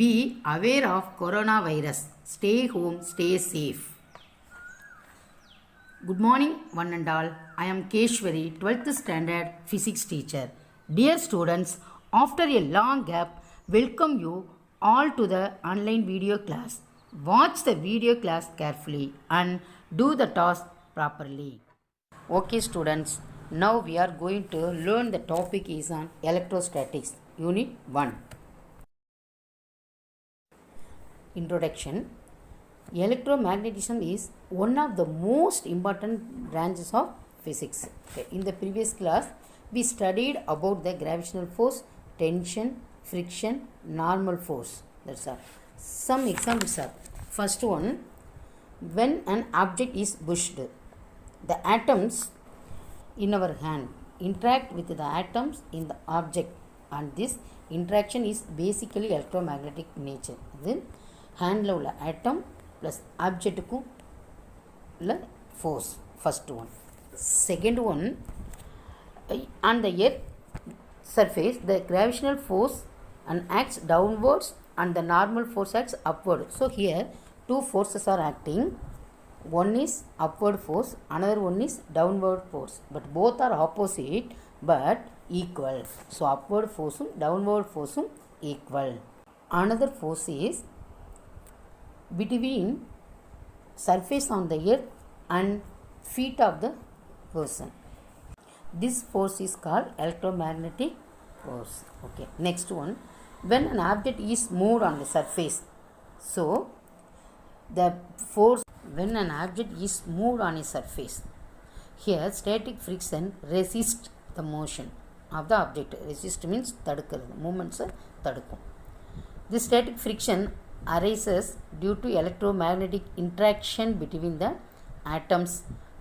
Be aware of coronavirus. Stay home, stay safe. Good morning, one and all. I am Keshwari, 12th standard physics teacher. Dear students, after a long gap, welcome you all to the online video class. Watch the video class carefully and do the task properly. Okay, students, now we are going to learn the topic is on electrostatics, unit 1. Introduction. Electromagnetism is one of the most important branches of physics. Okay. In the previous class, we studied about the gravitational force, tension, friction, normal force. That's all. Some examples are: first one, when an object is pushed, the atoms in our hand interact with the atoms in the object, and this interaction is basically electromagnetic nature. Then handle உள்ள atom plus ஆப்ஜெக்ட்டுக்கும் உள்ள force first one. Second one, on the earth surface the gravitational force and acts downwards and the normal force acts upward. So here two forces are acting. One is upward force, another one is downward force, but both are opposite but equal. So upward force downward force equal. Another force is between surface on the earth and feet of the person. This force is called electromagnetic force. Okay, next one, when an object is moved on the surface, so the force when an object is moved on a surface, here static friction resists the motion of the object. Resist means தடுக்கிறது, movements தடுக்கும். This static friction arises due to electromagnetic interaction between the atoms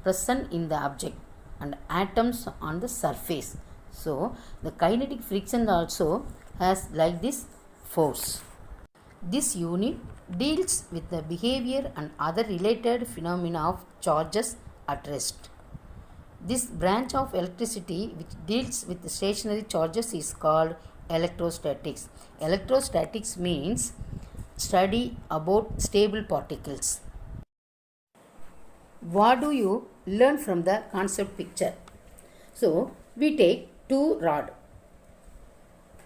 present in the object and atoms on the surface. So the kinetic friction also has like this force. This unit deals with the behavior and other related phenomena of charges at rest. This branch of electricity which deals with the stationary charges is called electrostatics. Electrostatics means study about stable particles. What do you learn from the concept picture? So we take two rod.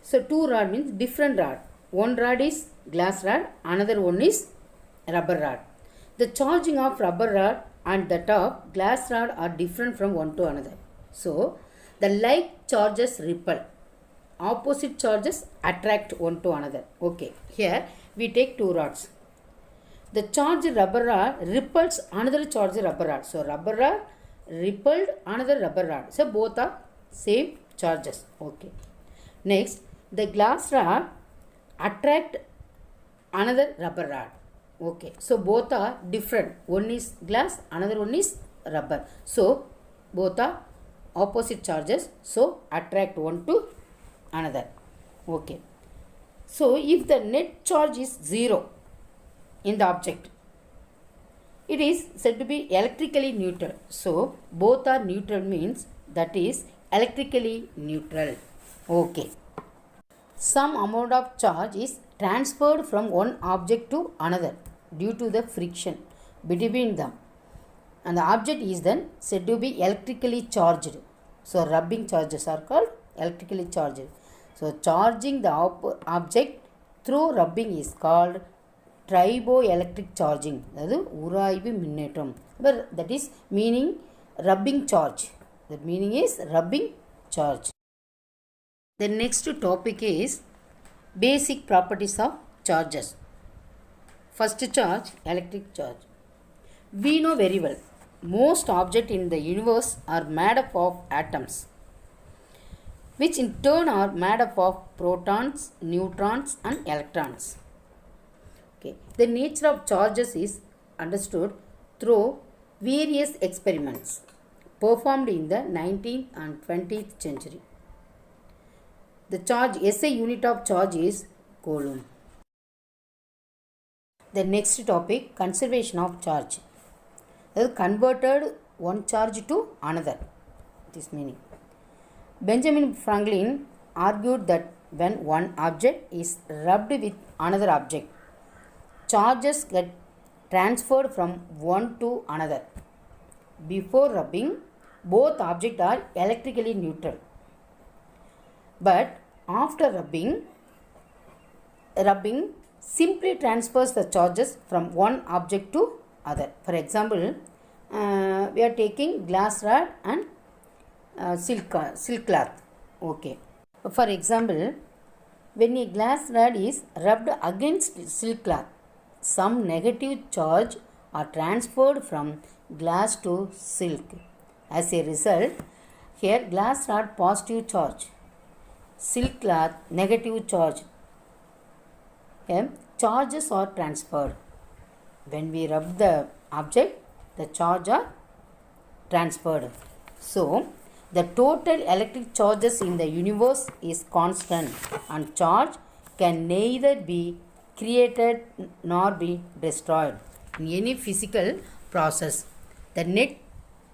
So two rod means different rod. One rod is glass rod, another one is rubber rod. The charging of rubber rod and that of glass rod are different from one to another. So the like charges repel, opposite charges attract one to another. Okay, here we take two rods. The charged rubber rod repels another charged rubber rod. So rubber rod repelled another rubber rod. So both are same charges. Okay. Next, the glass rod attract another rubber rod. Okay. So both are different. One is glass, another one is rubber. So both are opposite charges. So attract one to another. Okay. So if the net charge is 0 in the object, it is said to be electrically neutral. So both are neutral means that is electrically neutral. Okay. Some amount of charge is transferred from one object to another due to the friction between them, and the object is then said to be electrically charged. So rubbing charges are called electrically charged. So charging the object through rubbing is called triboelectric charging. That is உராய்வு மின்னேற்றம். That is meaning rubbing charge. The meaning is rubbing charge. The next topic is basic properties of charges. First charge, electric charge. We know very well most objects in the universe are made up of atoms, which in turn are made up of protons, neutrons and electrons. Okay. The nature of charges is understood through various experiments performed in the 19th and 20th century. The charge SI unit of charge is coulomb. The next topic, conservation of charge. That is converted one charge to another. This meaning. Benjamin Franklin argued that when one object is rubbed with another object. Charges get transferred from one to another. Before rubbing, both objects are electrically neutral. But after rubbing simply transfers the charges from one object to other. For example, we are taking glass rod and silk cloth. Okay. For example, when a glass rod is rubbed against silk cloth, some negative charge are transferred from glass to silk. As a result, here glass rod positive charge, silk cloth negative charge. Okay. Charges are transferred. When we rub the object, the charge are transferred. So, the total electric charges in the universe is constant, and charge can neither be created nor be destroyed. In any physical process, the net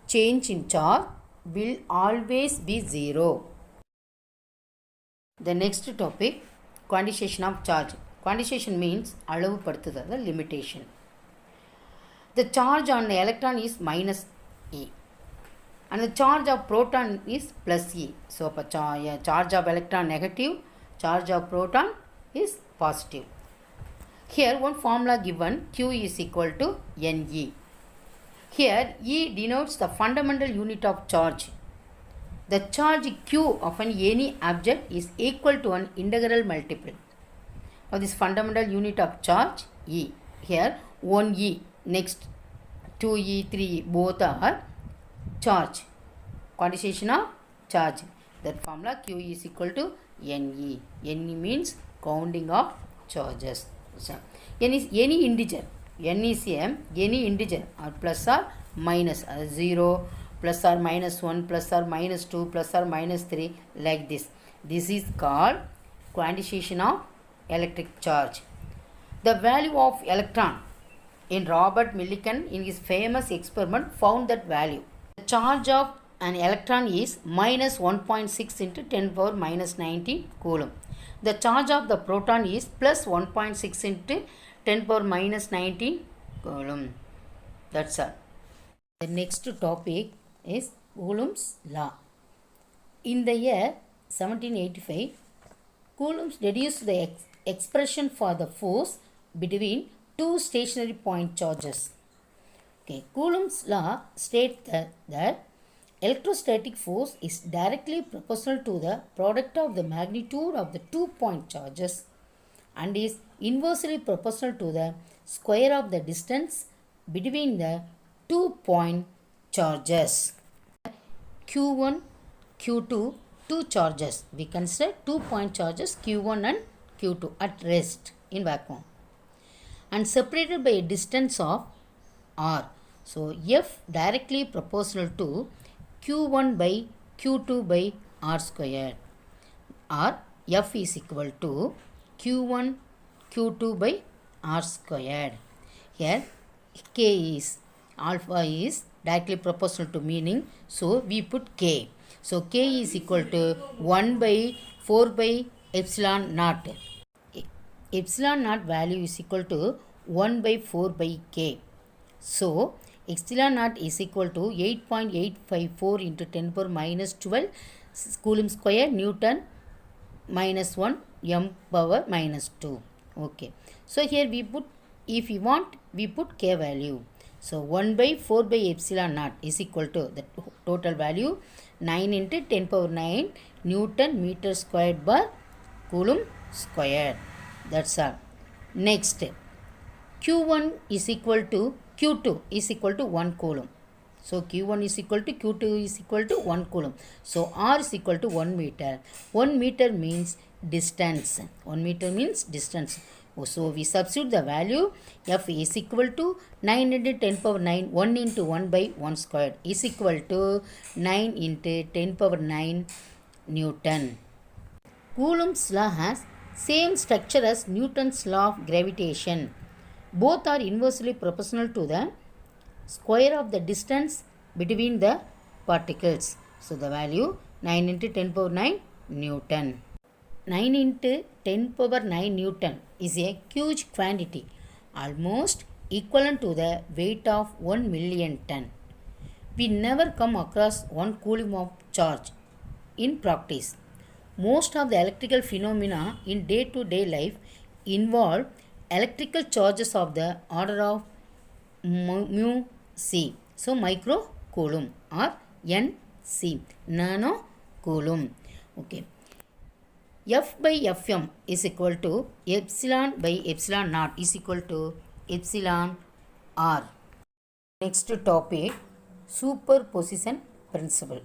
change in charge will always be zero. The next topic, quantization of charge. Quantization means அளவுபடுத்துதல், the limitation. The charge on the electron is minus E and the charge of proton is plus E. So, charge of electron negative, charge of proton is positive. Here one formula given, Q is equal to Ne. Here E denotes the fundamental unit of charge. The charge Q of any object is equal to an integral multiple of this fundamental unit of charge E. Here 1E, next 2E, 3E, both are charge. Quantization of charge. That formula Q is equal to Ne. Ne means counting of charges. So, N is any integer. N is any integer or plus or minus 0, plus or minus 1, plus or minus 2, plus or minus 3, like this. This is called quantization of electric charge. The value of electron in Robert Millikan in his famous experiment found that value. The charge of an electron is minus 1.6 into 10 power minus 19 coulomb. The charge of the proton is plus 1.6 into 10 power minus 19 coulomb. That's all. The next topic is Coulomb's law. In the year 1785, Coulomb deduced the expression for the force between two stationary point charges. Okay, Coulomb's law states that electrostatic force is directly proportional to the product of the magnitude of the 2 point charges and is inversely proportional to the square of the distance between the 2 point charges. Q1, Q2, two charges. We consider 2 point charges Q1 and Q2 at rest in vacuum and separated by a distance of R. So, F directly proportional to Q1 by Q2 by R squared, or F is equal to Q1 Q2 by R squared. Here K is, alpha is directly proportional to meaning, so we put K. So, K is equal to 1 by 4 by epsilon naught. Epsilon naught value is equal to 1 by 4 by K. So, epsilon naught is equal to 8.854 into 10 power minus 12 Coulomb square Newton minus 1 m power minus 2. Okay. So, here we put, if we want, we put K value. So, 1 by 4 by epsilon naught is equal to the total value 9 into 10 power 9 Newton meter squared per Coulomb square. That's all. Next, Q1 is equal to Q2 is equal to 1 coulomb. So, Q1 is equal to Q2 is equal to 1 coulomb. So, R is equal to 1 meter. 1 meter means distance. 1 meter means distance. So, we substitute the value F is equal to 9 into 10 power 9, 1 into 1 by 1 squared is equal to 9 into 10 power 9 Newton. Coulomb's law has same structure as Newton's law of gravitation. Both are inversely proportional to the square of the distance between the particles. So, the value 9 into 10 power 9 Newton. 9 into 10 power 9 Newton is a huge quantity, almost equivalent to the weight of 1 million ton. We never come across 1 coulomb of charge in practice. Most of the electrical phenomena in day-to-day life involve electrical charges of the order of mu c. So micro coulomb or NC, nano coulomb. Okay. F by Fm is equal to epsilon by epsilon naught is equal to epsilon r. Next topic, superposition principle.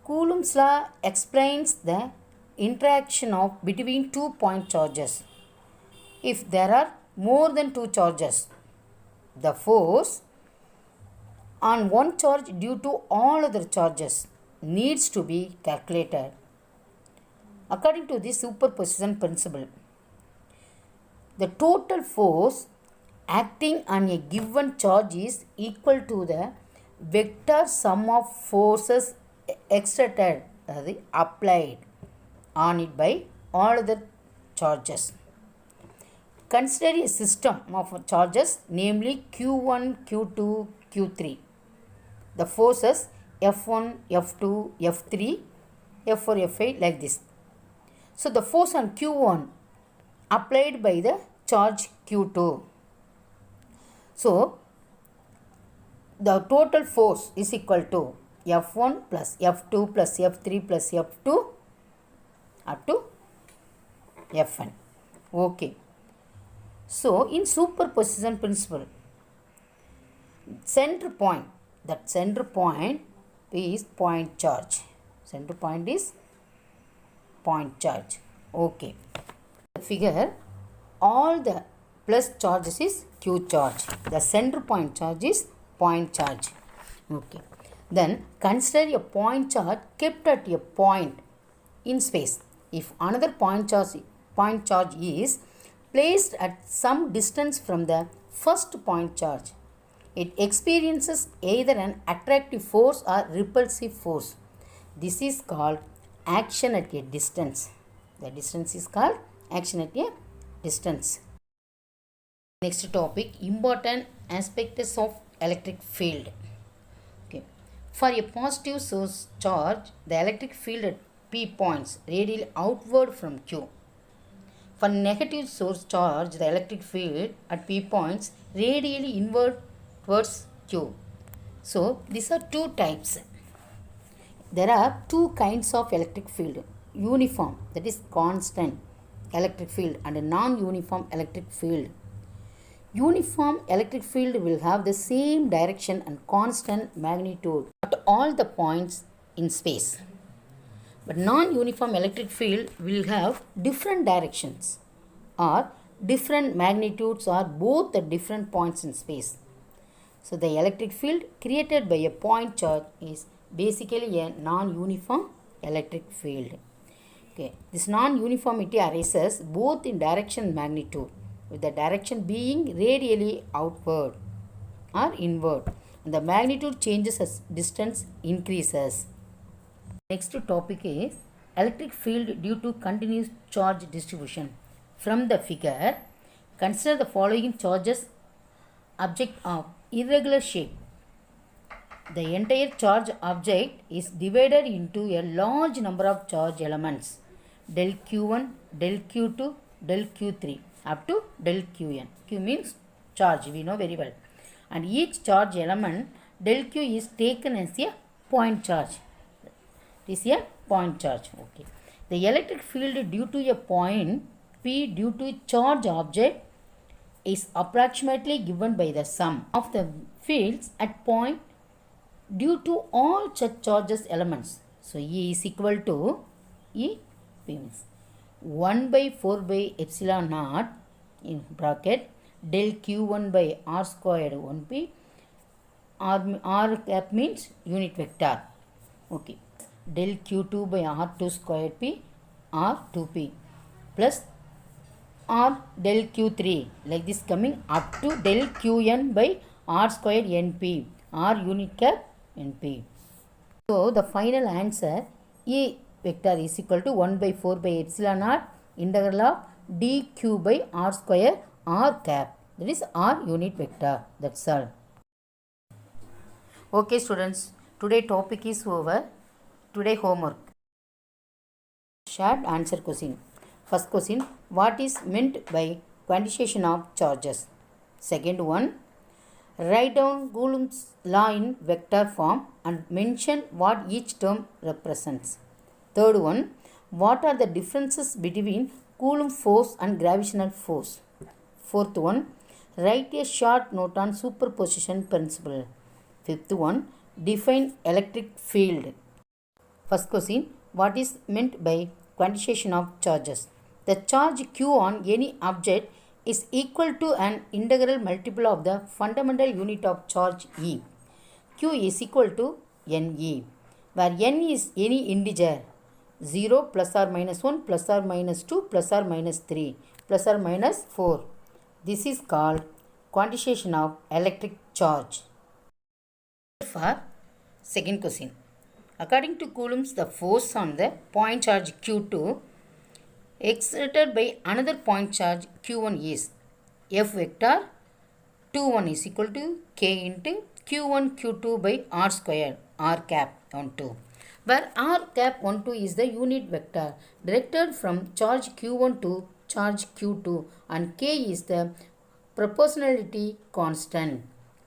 Coulomb's law explains the interaction of between 2 point charges. If there are more than 2 charges, the force on one charge due to all other charges needs to be calculated. According to the superposition principle, the total force acting on a given charge is equal to the vector sum of forces exerted, applied on it by all other charges. Consider a system of charges, namely Q1, Q2, Q3. The forces F1, F2, F3, F4, F5 like this. So the force on Q1 applied by the charge Q2. So the total force is equal to F1 plus F2 plus F3 plus F2 up to Fn. Okay. So in superposition principle, center point is point charge. Center point is point charge. Okay. The figure, all the plus charges is Q charge. The center point charge is point charge. Okay. Then consider a point charge kept at a point in space. If another point charge is placed at some distance from the first point charge, it experiences either an attractive force or repulsive force. This is called action at a distance. The distance is called action at a distance. Next topic, important aspects of electric field. Okay. For a positive source charge, the electric field at P points radially outward from Q. For negative source charge, the electric field at P points radially inward towards Q. So these are two types. There are two kinds of electric field: uniform, that is constant electric field, and a non-uniform electric field. Uniform electric field will have the same direction and constant magnitude at all the points in space. But non-uniform electric field will have different directions or different magnitudes or both at different points in space. So the electric field created by a point charge is basically a non-uniform electric field. Okay. This non-uniformity arises both in direction and magnitude, with the direction being radially outward or inward, and the magnitude changes as distance increases. Next topic is electric field due to continuous charge distribution. From the figure, consider the following charges object of irregular shape. The entire charge object is divided into a large number of charge elements, del Q1, del Q2, del Q3 up to del Qn. Q means charge, we know very well. And each charge element, del Q, is taken as a point charge. It is a point charge. Okay. The electric field due to a point P due to charge object is approximately given by the sum of the fields at point due to all such charges elements. So E is equal to E P means 1 by 4 by epsilon naught in bracket del Q1 by R squared 1P. R cap means unit vector. Okay. Del Q2 by R2 squared P R2P plus R del Q3, like this coming up to del Qn by R squared NP, R unit cap NP. So the final answer E vector is equal to 1 by 4 by epsilon naught integral of dq by r square r cap. That is r unit vector. That's all. Okay students, today topic is over. Today homework. Shared answer question. First question, what is meant by quantization of charges? Second one, write down Coulomb's law in vector form and mention what each term represents. Third one, what are the differences between Coulomb force and gravitational force? Fourth one, write a short note on superposition principle. Fifth one, define electric field. First question, what is meant by quantization of charges? The charge q on any object is equal to an integral multiple of the fundamental unit of charge E. Q is equal to Ne, where n is any integer 0 plus or minus 1 plus or minus 2 plus or minus 3 plus or minus 4. This is called quantization of electric charge. For second question, according to Coulomb's, the force on the point charge Q2 exerted by another point charge Q1 is F vector 21 is equal to K into Q1 Q2 by R square R cap on 2, where R cap on 2 is the unit vector directed from charge Q1 to charge Q2 and K is the proportionality constant.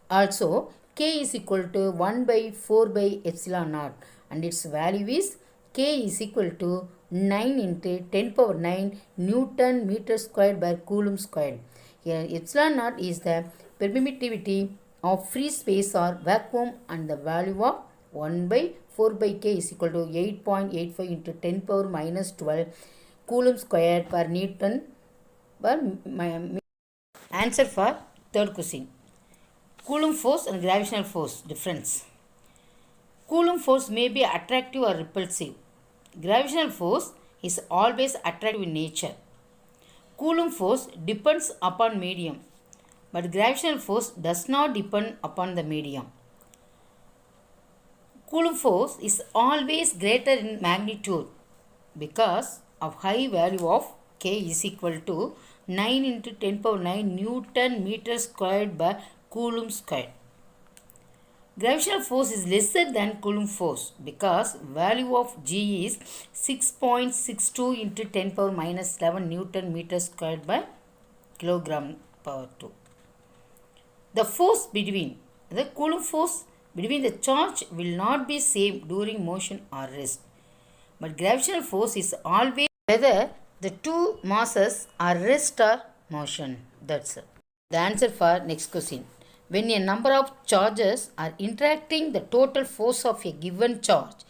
Also, K is equal to 1 by 4 by epsilon naught and its value is K is equal to 9 into 10 power 9 Newton meter squared by Coulomb squared. Here epsilon naught is the permittivity of free space or vacuum and the value of 1 by 4 by K is equal to 8.85 into 10 power minus 12 Coulomb squared per Newton per answer for third question. Coulomb force and gravitational force difference. Coulomb force may be attractive or repulsive. Gravitational force is always attractive in nature. Coulomb force depends upon medium, but gravitational force does not depend upon the medium. Coulomb force is always greater in magnitude because of high value of K is equal to 9 into 10 power 9 Newton meter squared by Coulomb squared. Gravitational force is lesser than Coulomb force because value of G is 6.62 into 10 power minus 11 Newton meter squared by kilogram power 2. The force between the Coulomb force between the charge will not be same during motion or rest. But gravitational force is always whether the two masses are rest or motion. That's it. The answer for next question. When a number of charges are interacting, the total force of a given charge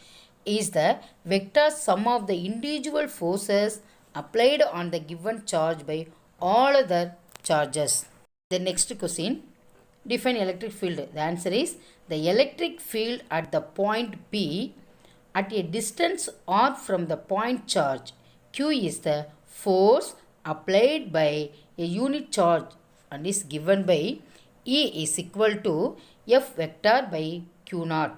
is the vector sum of the individual forces applied on the given charge by all other charges. The next question, define electric field. The answer is the electric field at the point P at a distance r from the point charge Q is the force applied by a unit charge and is given by E is equal to F vector by Q naught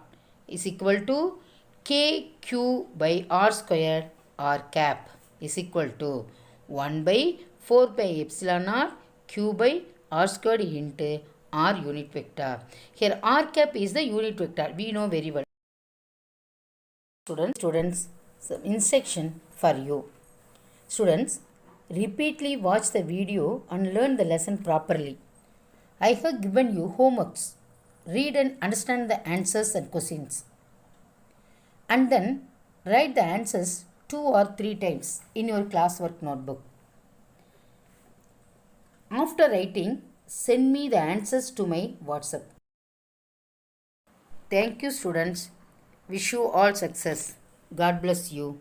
is equal to KQ by R square R cap is equal to 1 by 4 by epsilon naught Q by R squared into R unit vector. Here R cap is the unit vector. We know very well. Students, some instruction for you. Students, repeatedly watch the video and learn the lesson properly. I have given you homeworks. Read and understand the answers and questions. And then write the answers 2 or 3 times in your classwork notebook. After writing, send me the answers to my WhatsApp. Thank you students. Wish you all success. God bless you.